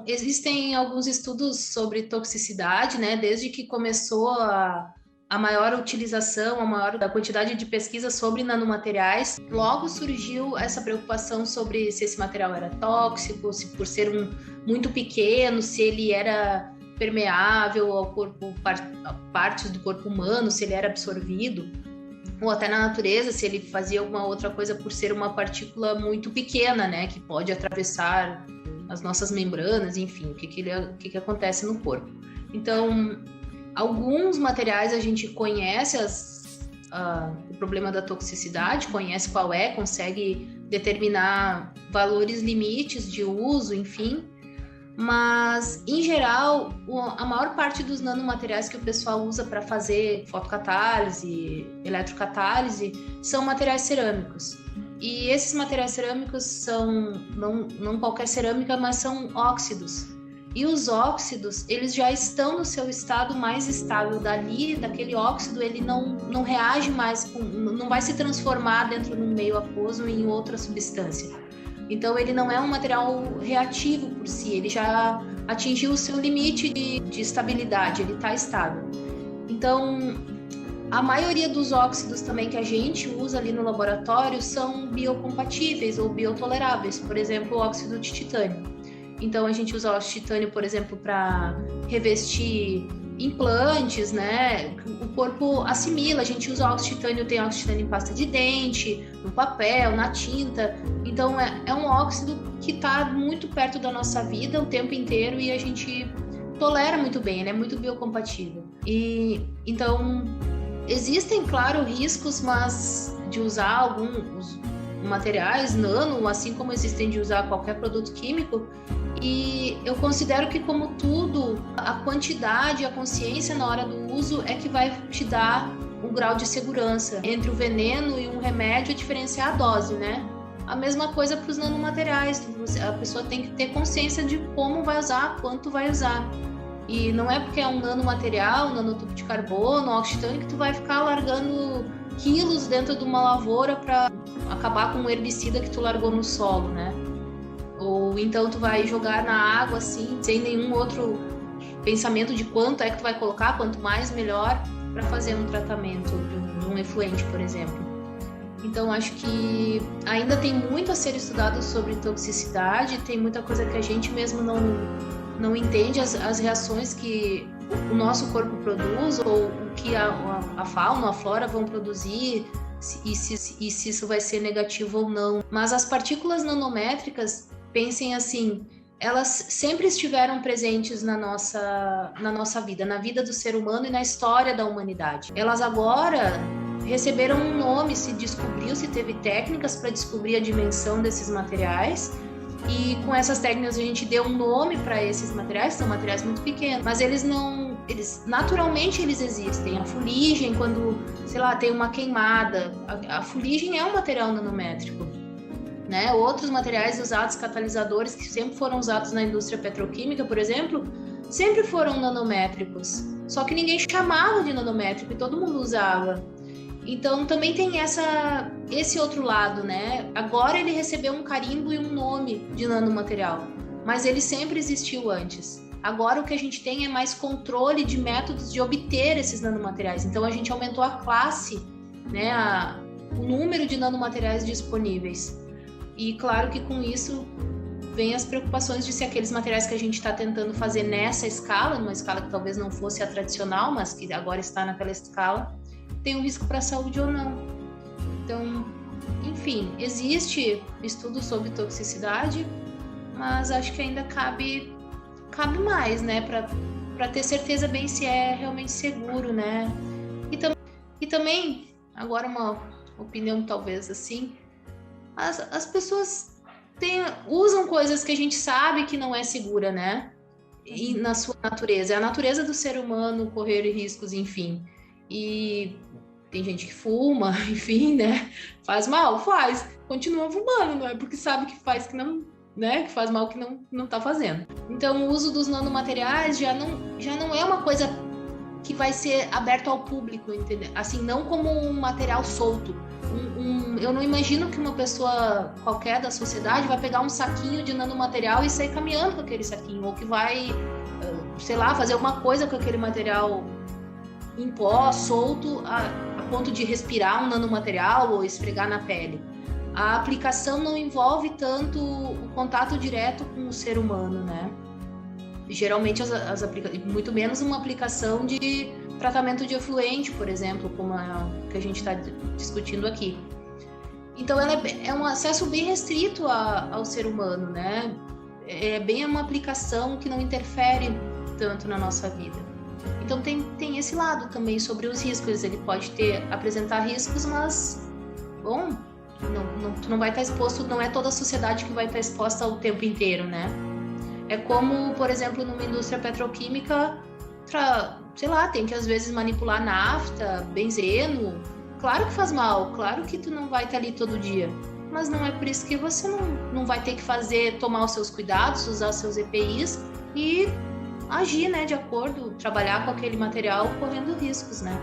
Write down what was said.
existem alguns estudos sobre toxicidade, né? Desde que começou a maior utilização, a maior quantidade de pesquisa sobre nanomateriais, logo surgiu essa preocupação sobre se esse material era tóxico, se por ser muito pequeno, se ele era permeável ao corpo, partes do corpo humano, se ele era absorvido, ou até na natureza, se ele fazia alguma outra coisa por ser uma partícula muito pequena, né, que pode atravessar as nossas membranas, enfim, o que acontece no corpo. Então, alguns materiais a gente conhece o problema da toxicidade, conhece qual é, consegue determinar valores limites de uso, enfim, mas, em geral, a maior parte dos nanomateriais que o pessoal usa para fazer fotocatálise, eletrocatálise, são materiais cerâmicos. E esses materiais cerâmicos são, não qualquer cerâmica, mas são óxidos. E os óxidos, eles já estão no seu estado mais estável. Daquele óxido, ele não reage mais, não vai se transformar dentro de um meio aquoso em outra substância. Então, ele não é um material reativo por si, ele já atingiu o seu limite de estabilidade, ele está estável. Então, a maioria dos óxidos também que a gente usa ali no laboratório são biocompatíveis ou biotoleráveis, por exemplo, o óxido de titânio. Então, a gente usa o óxido de titânio, por exemplo, para revestir implantes, né? O corpo assimila, a gente usa óxido de titânio, tem óxido de titânio em pasta de dente, no papel, na tinta. Então, é um óxido que está muito perto da nossa vida o tempo inteiro e a gente tolera muito bem, ele é muito biocompatível. E, então, existem, claro, riscos, mas de usar alguns materiais nano, assim como existem de usar qualquer produto químico. E eu considero que, como tudo, a quantidade, a consciência na hora do uso é que vai te dar um grau de segurança. Entre o veneno e um remédio, diferenciar a dose, né? A mesma coisa para os nanomateriais. A pessoa tem que ter consciência de como vai usar, quanto vai usar. E não é porque é um nanomaterial, um nanotubo de carbono, óxido de titânio, que tu vai ficar largando quilos dentro de uma lavoura para acabar com um herbicida que tu largou no solo, né? Ou então tu vai jogar na água assim, sem nenhum outro pensamento de quanto é que tu vai colocar, quanto mais melhor, para fazer um tratamento de um efluente, por exemplo. Então acho que ainda tem muito a ser estudado sobre toxicidade, tem muita coisa que a gente mesmo não entende, as reações que o nosso corpo produz, ou o que a fauna, a flora vão produzir, e se isso vai ser negativo ou não. Mas as partículas nanométricas, pensem assim, elas sempre estiveram presentes na nossa vida, na vida do ser humano e na história da humanidade. Elas agora receberam um nome, se descobriu, se teve técnicas para descobrir a dimensão desses materiais, e com essas técnicas a gente deu um nome para esses materiais, são materiais muito pequenos, mas naturalmente eles existem. A fuligem, quando, sei lá, tem uma queimada, a fuligem é um material nanométrico, né? Outros materiais usados, catalisadores, que sempre foram usados na indústria petroquímica, por exemplo, sempre foram nanométricos, só que ninguém chamava de nanométrico e todo mundo usava. Então também tem esse outro lado, né? Agora ele recebeu um carimbo e um nome de nanomaterial, mas ele sempre existiu antes. Agora o que a gente tem é mais controle de métodos de obter esses nanomateriais. Então a gente aumentou a classe, né? O número de nanomateriais disponíveis. E claro que com isso vem as preocupações de se aqueles materiais que a gente está tentando fazer nessa escala, numa escala que talvez não fosse a tradicional, mas que agora está naquela escala, tem um risco para a saúde ou não. Então, enfim, existe estudo sobre toxicidade, mas acho que ainda cabe mais, né, para ter certeza bem se é realmente seguro, né? E também, agora uma opinião talvez assim, as pessoas usam coisas que a gente sabe que não é segura, né? E na sua natureza. É a natureza do ser humano correr riscos, enfim. E tem gente que fuma, enfim, né? Faz mal? Faz. Continua fumando, não é porque sabe que faz que não, né? Que faz mal que não tá fazendo. Então, o uso dos nanomateriais já não é uma coisa que vai ser aberto ao público, entendeu? Assim, não como um material solto. Eu não imagino que uma pessoa qualquer da sociedade vai pegar um saquinho de nanomaterial e sair caminhando com aquele saquinho, ou que vai, sei lá, fazer alguma coisa com aquele material em pó, solto, a ponto de respirar um nanomaterial ou esfregar na pele. A aplicação não envolve tanto o contato direto com o ser humano, né? Geralmente, muito menos uma aplicação de tratamento de efluente, por exemplo, como a que a gente está discutindo aqui. Então, ela é um acesso bem restrito ao ser humano, né? É bem uma aplicação que não interfere tanto na nossa vida. Então, tem esse lado também sobre os riscos. Ele pode apresentar riscos, mas, bom, tu não vai estar exposto, não é toda a sociedade que vai estar exposta o tempo inteiro, né? É como, por exemplo, numa indústria petroquímica, sei lá, tem que às vezes manipular nafta, benzeno. Claro que faz mal, claro que tu não vai estar ali todo dia, mas não é por isso que você não vai ter que tomar os seus cuidados, usar os seus EPIs e agir, né, de acordo, trabalhar com aquele material correndo riscos, né?